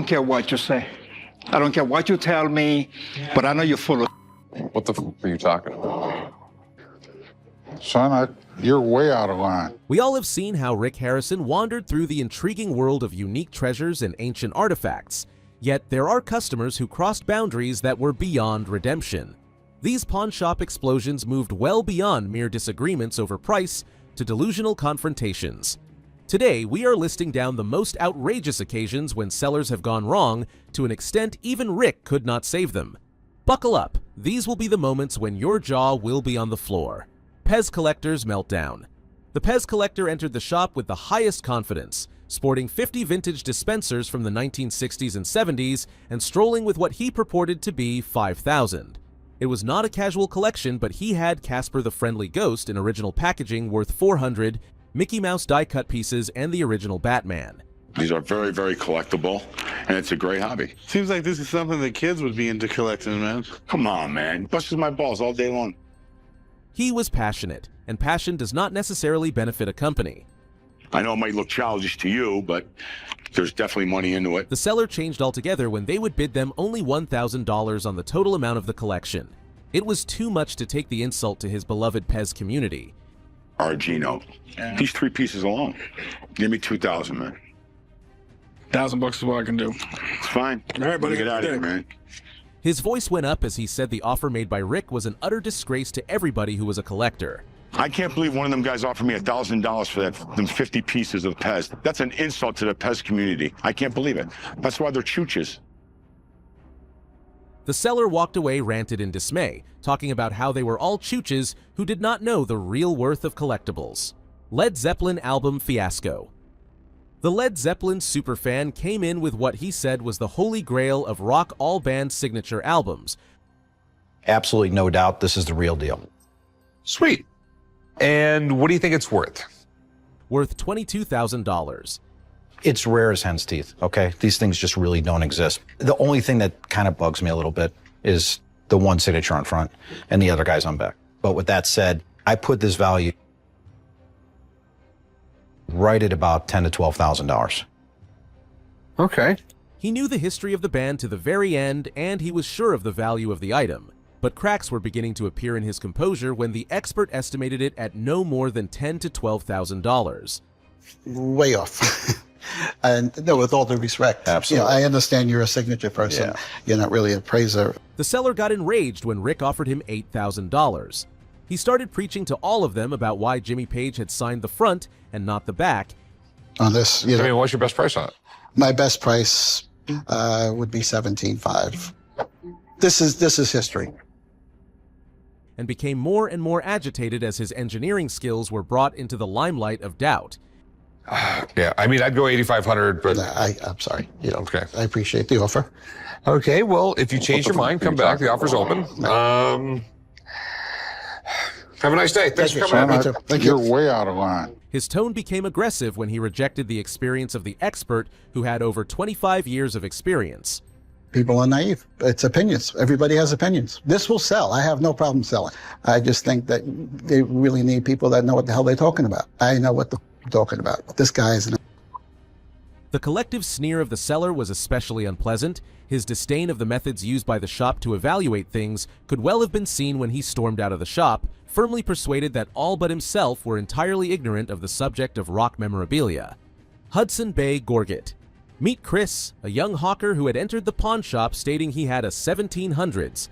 don't care what you say. I don't care what you tell me, but I know you're full of. What the f are you talking about? Son, you're way out of line. We all have seen how Rick Harrison wandered through the intriguing world of unique treasures and ancient artifacts, yet there are customers who crossed boundaries that were beyond redemption. These pawn shop explosions moved well beyond mere disagreements over price to delusional confrontations. Today, we are listing down the most outrageous occasions when sellers have gone wrong to an extent even Rick could not save them. Buckle up, these will be the moments when your jaw will be on the floor. Pez Collector's Meltdown. The Pez Collector entered the shop with the highest confidence, sporting 50 vintage dispensers from the 1960s and 70s and strolling with what he purported to be 5,000. It was not a casual collection, but he had Casper the Friendly Ghost in original packaging worth 400, Mickey Mouse die-cut pieces, and the original Batman. These are very, very collectible, and it's a great hobby. Seems like this is something that kids would be into collecting, man. Come on, man. Busts my balls all day long. He was passionate, and passion does not necessarily benefit a company. I know it might look childish to you, but there's definitely money into it. The seller changed altogether when they would bid them only $1,000 on the total amount of the collection. It was too much to take the insult to his beloved Pez community. Argino. These 3 pieces alone. Give me 2,000, man. $1,000 is what I can do. It's fine. All right, buddy. Get out of here, man. His voice went up as he said the offer made by Rick was an utter disgrace to everybody who was a collector. I can't believe one of them guys offered me $1,000 for them 50 pieces of Pez. That's an insult to the Pez community. I can't believe it. That's why they're chooches. The seller walked away ranted in dismay, talking about how they were all chooches who did not know the real worth of collectibles. Led Zeppelin album fiasco. The Led Zeppelin superfan came in with what he said was the holy grail of rock all band signature albums. Absolutely no doubt this is the real deal. Sweet. And what do you think it's worth? Worth $22,000. It's rare as hen's teeth, okay? These things just really don't exist. The only thing that kind of bugs me a little bit is the one signature on front and the other guys on back. But with that said, I put this value right at about $10,000 to $12,000. Okay. He knew the history of the band to the very end, and he was sure of the value of the item. But cracks were beginning to appear in his composure when the expert estimated it at no more than $10,000 to $12,000. Way off. And no, with all due respect, absolutely. I understand you're a signature person. Yeah. You're not really a praiser. The seller got enraged when Rick offered him $8,000. He started preaching to all of them about why Jimmy Page had signed the front and not the back. On this, I mean, what's your best price on it? My best price would be $17,500. This is history. And became more and more agitated as his engineering skills were brought into the limelight of doubt. Yeah, I mean, I'd go $8,500, but I'm sorry. Okay. I appreciate the offer. Okay, well, if you change your mind, come back. The offer's open. Have a nice day. Thanks for coming in. Son, you're way out of line. His tone became aggressive when he rejected the experience of the expert who had over 25 years of experience. People are naive. It's opinions. Everybody has opinions. This will sell. I have no problem selling. I just think that they really need people that know what the hell they're talking about. I know what I'm talking about. This guy is... The collective sneer of the seller was especially unpleasant. His disdain of the methods used by the shop to evaluate things could well have been seen when he stormed out of the shop, firmly persuaded that all but himself were entirely ignorant of the subject of rock memorabilia. Hudson Bay Gorget. Meet Chris, a young hawker who had entered the pawn shop stating he had a 1700s.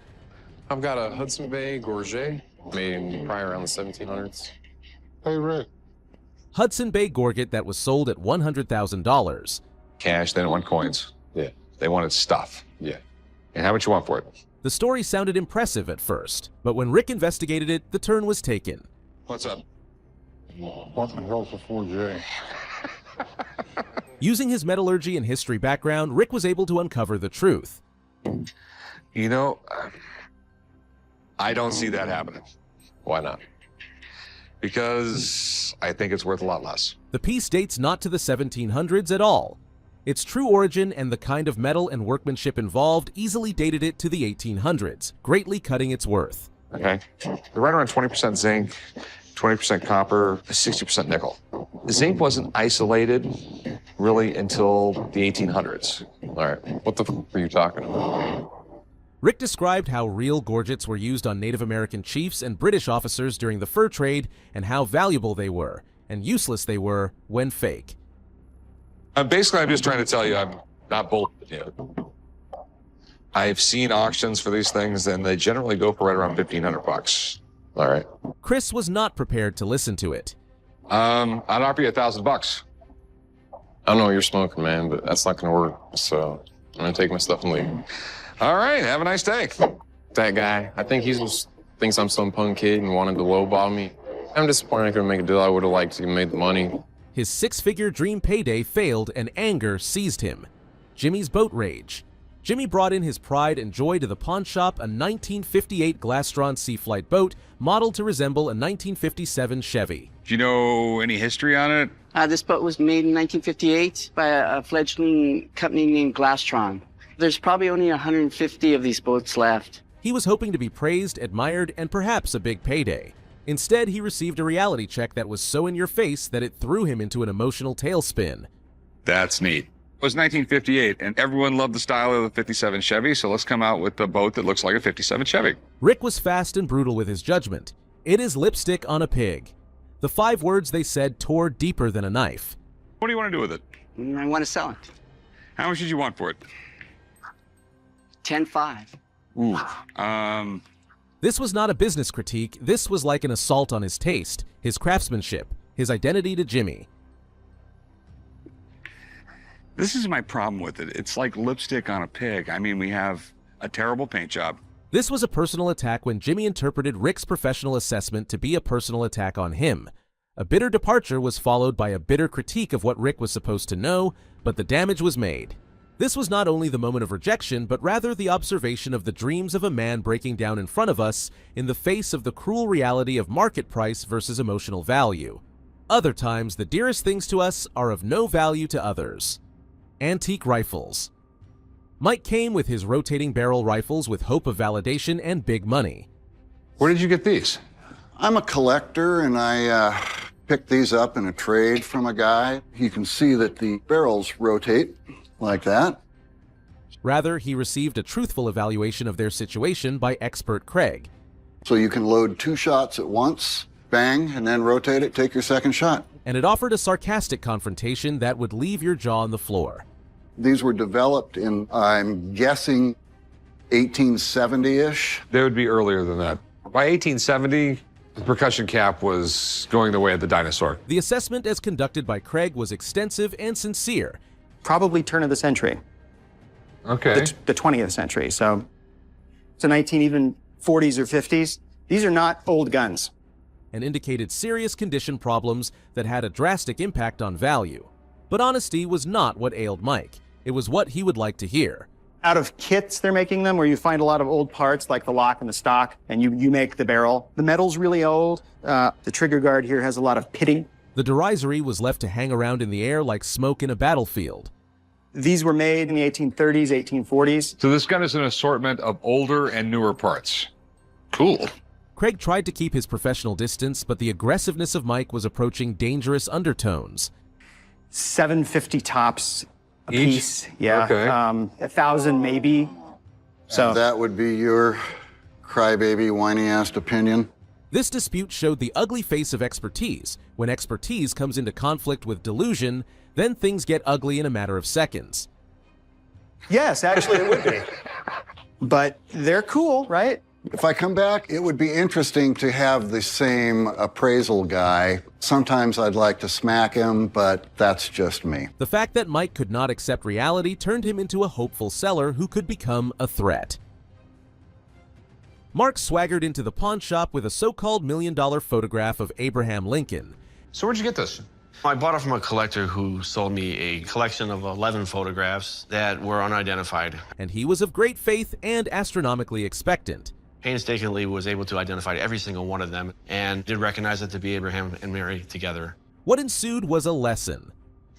I've got a Hudson Bay Gorget made probably around the 1700s. Hey, Rick. Hudson Bay Gorget that was sold at $100,000. Cash, they don't want coins. Yeah. They wanted stuff. Yeah. And how much you want for it? The story sounded impressive at first, but when Rick investigated it, the turn was taken. What's up? What the hell's a 4J? Using his metallurgy and history background, Rick was able to uncover the truth. You know, I don't see that happening. Why not? Because I think it's worth a lot less. The piece dates not to the 1700s at all. Its true origin and the kind of metal and workmanship involved easily dated it to the 1800s, greatly cutting its worth. Okay. They're right around 20% zinc, 20% copper, 60% nickel. The zinc wasn't isolated really until the 1800s. All right, what the f are you talking about? Rick described how real gorgets were used on Native American chiefs and British officers during the fur trade and how valuable they were and useless they were when fake. Basically, I'm just trying to tell you I'm not bullshitting you. I've seen auctions for these things, and they generally go for right around $1,500. All right. Chris was not prepared to listen to it. I'd offer you $1,000. I don't know what you're smoking, man, but that's not going to work. So I'm going to take my stuff and leave. All right. Have a nice day. That guy, I think he just thinks I'm some punk kid and wanted to lowball me. I'm disappointed I couldn't make a deal. I would have liked to have made the money. His six-figure dream payday failed and anger seized him. Jimmy's boat rage. Jimmy brought in his pride and joy to the pawn shop, a 1958 Glastron Seaflight boat modeled to resemble a 1957 Chevy. Do you know any history on it? This boat was made in 1958 by a fledgling company named Glastron. There's probably only 150 of these boats left. He was hoping to be praised, admired, and perhaps a big payday. Instead, he received a reality check that was so in your face that it threw him into an emotional tailspin. That's neat. It was 1958, and everyone loved the style of the 57 Chevy, so let's come out with a boat that looks like a 57 Chevy. Rick was fast and brutal with his judgment. It is lipstick on a pig. The 5 words they said tore deeper than a knife. What do you want to do with it? I want to sell it. How much did you want for it? 10.5. Ooh. This was not a business critique. This was like an assault on his taste, his craftsmanship, his identity to Jimmy. This is my problem with it. It's like lipstick on a pig. I mean, we have a terrible paint job. This was a personal attack when Jimmy interpreted Rick's professional assessment to be a personal attack on him. A bitter departure was followed by a bitter critique of what Rick was supposed to know, but the damage was made. This was not only the moment of rejection, but rather the observation of the dreams of a man breaking down in front of us in the face of the cruel reality of market price versus emotional value. Other times, the dearest things to us are of no value to others. Antique rifles. Mike came with his rotating barrel rifles with hope of validation and big money. Where did you get these? I'm a collector, and I picked these up in a trade from a guy. You can see that the barrels rotate like that. Rather, he received a truthful evaluation of their situation by expert Craig. So you can load 2 shots at once, bang, and then rotate it, take your second shot. And it offered a sarcastic confrontation that would leave your jaw on the floor. These were developed in, I'm guessing, 1870-ish. They would be earlier than that. By 1870, the percussion cap was going the way of the dinosaur. The assessment as conducted by Craig was extensive and sincere. Probably turn of the century. Okay. The 20th century. So it's the 40s or 50s. These are not old guns. And indicated serious condition problems that had a drastic impact on value. But honesty was not what ailed Mike. It was what he would like to hear. Out of kits they're making them, where you find a lot of old parts like the lock and the stock, and you make the barrel. The metal's really old. The trigger guard here has a lot of pitting. The derisory was left to hang around in the air like smoke in a battlefield. These were made in the 1830s, 1840s. So this gun is an assortment of older and newer parts. Cool. Craig tried to keep his professional distance, but the aggressiveness of Mike was approaching dangerous undertones. $750 tops a Each? piece. Yeah. Okay. 1,000 maybe. So And that would be your crybaby, whiny-assed opinion. This dispute showed the ugly face of expertise. When expertise comes into conflict with delusion, then things get ugly in a matter of seconds. yes, actually it would be. But they're cool, right? If I come back, it would be interesting to have the same appraisal guy. Sometimes I'd like to smack him, but that's just me. The fact that Mike could not accept reality turned him into a hopeful seller who could become a threat. Mark swaggered into the pawn shop with a so-called $1 million photograph of Abraham Lincoln. So where'd you get this? I bought it from a collector who sold me a collection of 11 photographs that were unidentified. And he was of great faith and astronomically expectant. Painstakingly was able to identify every single one of them and did recognize it to be Abraham and Mary together. What ensued was a lesson.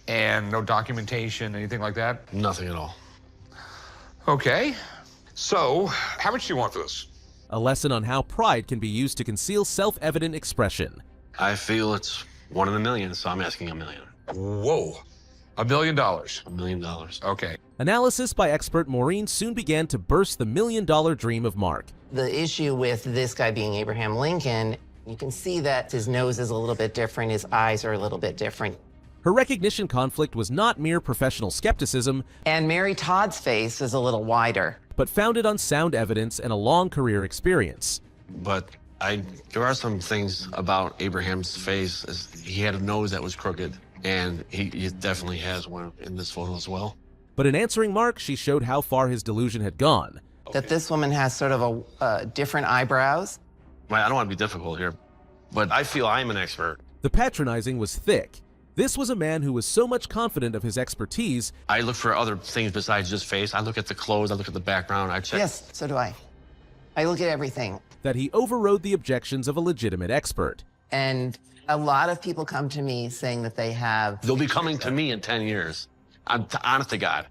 And no documentation, anything like that? Nothing at all. Okay. So, how much do you want for this? A lesson on how pride can be used to conceal self-evident expression. I feel it's 1 in a million, so I'm asking $1 million. Whoa. $1 million. $1 million. Okay. Analysis by expert Maureen soon began to burst the million-dollar dream of Mark. The issue with this guy being Abraham Lincoln, you can see that his nose is a little bit different, his eyes are a little bit different. Her recognition conflict was not mere professional skepticism, And Mary Todd's face is a little wider. but founded on sound evidence and a long career experience. But there are some things about Abraham's face. He had a nose that was crooked, and he definitely has one in this photo as well. But in answering Mark, she showed how far his delusion had gone. That this woman has sort of a different eyebrows. I don't want to be difficult here, but I feel I'm an expert. The patronizing was thick. This was a man who was so much confident of his expertise. I look for other things besides just face. I look at the clothes, I look at the background, I check. Yes, so do I. I look at everything. That he overrode the objections of a legitimate expert. And a lot of people come to me saying that they have... They'll be coming to me in 10 years. I'm honest to God.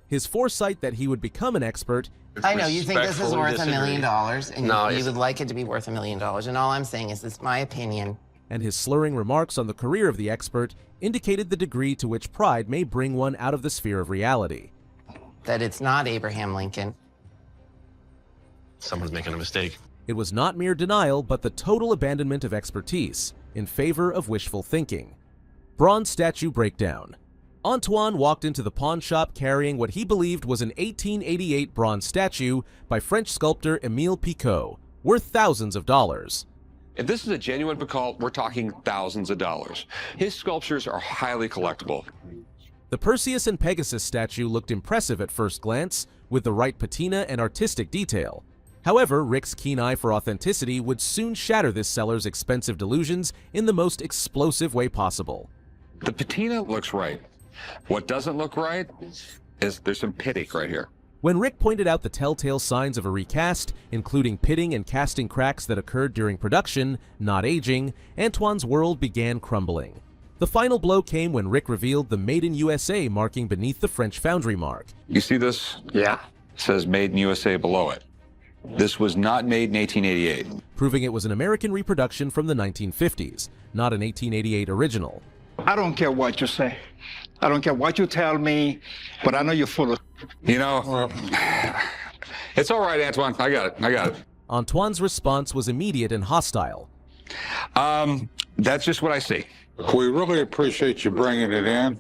His foresight that he would become an expert. I know, you think this is worth $1 million, and No, you would like it to be worth $1 million, and all I'm saying is it's my opinion. And his slurring remarks on the career of the expert indicated the degree to which pride may bring one out of the sphere of reality. That it's not Abraham Lincoln. Someone's making a mistake. It was not mere denial, but the total abandonment of expertise in favor of wishful thinking. Bronze statue breakdown. Antoine walked into the pawn shop carrying what he believed was an 1888 bronze statue by French sculptor Émile Picot, worth thousands of dollars. If this is a genuine Picot, we're talking thousands of dollars. His sculptures are highly collectible. The Perseus and Pegasus statue looked impressive at first glance, with the right patina and artistic detail. However, Rick's keen eye for authenticity would soon shatter this seller's expensive delusions in the most explosive way possible. The patina looks right. What doesn't look right is there's some pitting right here. When Rick pointed out the telltale signs of a recast, including pitting and casting cracks that occurred during production, not aging, Antoine's world began crumbling. The final blow came when Rick revealed the Made in USA marking beneath the French foundry mark. You see this? Yeah. It says Made in USA below it. This was not made in 1888. Proving it was an American reproduction from the 1950s, not an 1888 original. I don't care what you say. I don't care what you tell me, but I know you're full of... You know, it's all right, Antoine. I got it. Antoine's response was immediate and hostile. That's just what I see. We really appreciate you bringing it in,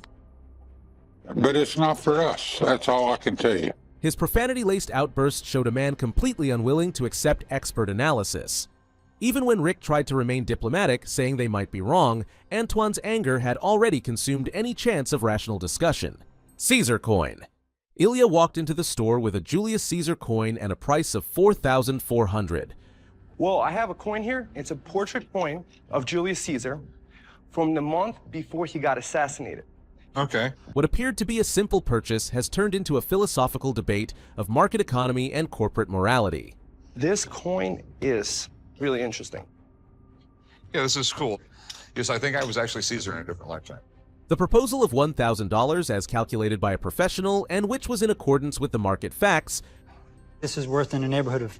but it's not for us. That's all I can tell you. His profanity-laced outburst showed a man completely unwilling to accept expert analysis. Even when Rick tried to remain diplomatic, saying they might be wrong, Antoine's anger had already consumed any chance of rational discussion. Caesar coin. Ilya walked into the store with a Julius Caesar coin and a price of $4,400. Well, I have a coin here. It's a portrait coin of Julius Caesar from the month before he got assassinated. Okay. What appeared to be a simple purchase has turned into a philosophical debate of market economy and corporate morality. This coin is really interesting. Yeah, this is cool. Yes, I think I was actually Caesar in a different lifetime. The proposal of $1,000 as calculated by a professional and which was in accordance with the market facts. This is worth in the neighborhood of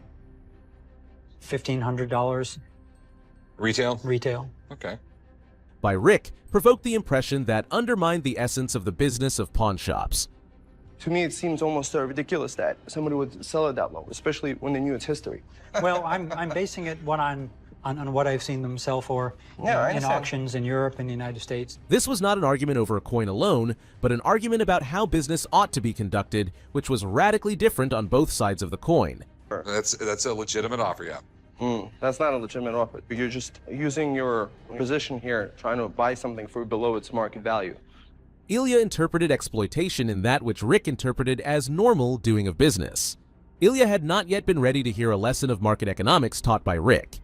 $1,500. Retail? Retail. Okay. By Rick provoked the impression that undermined the essence of the business of pawn shops. To me, it seems almost ridiculous that somebody would sell it that low, especially when they knew its history. Well, I'm basing it on what I've seen them sell for in auctions in Europe and the United States. This was not an argument over a coin alone, but an argument about how business ought to be conducted, which was radically different on both sides of the coin. That's a legitimate offer, yeah. That's not a legitimate offer. You're just using your position here, trying to buy something for below its market value. Ilya interpreted exploitation in that which Rick interpreted as normal doing of business. Ilya had not yet been ready to hear a lesson of market economics taught by Rick.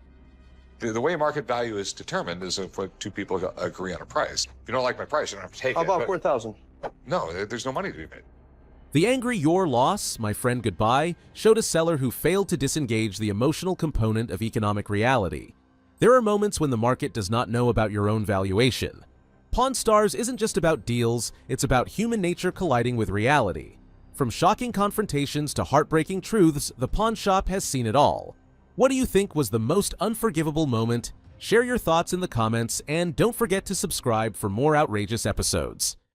The way market value is determined is if two people agree on a price. If you don't like my price, you don't have to take it. How about 4,000? No, there's no money to be made. The angry "your loss, my friend goodbye" showed a seller who failed to disengage the emotional component of economic reality. There are moments when the market does not know about your own valuation. Pawn Stars isn't just about deals, it's about human nature colliding with reality. From shocking confrontations to heartbreaking truths, the pawn shop has seen it all. What do you think was the most unforgivable moment? Share your thoughts in the comments, and don't forget to subscribe for more outrageous episodes.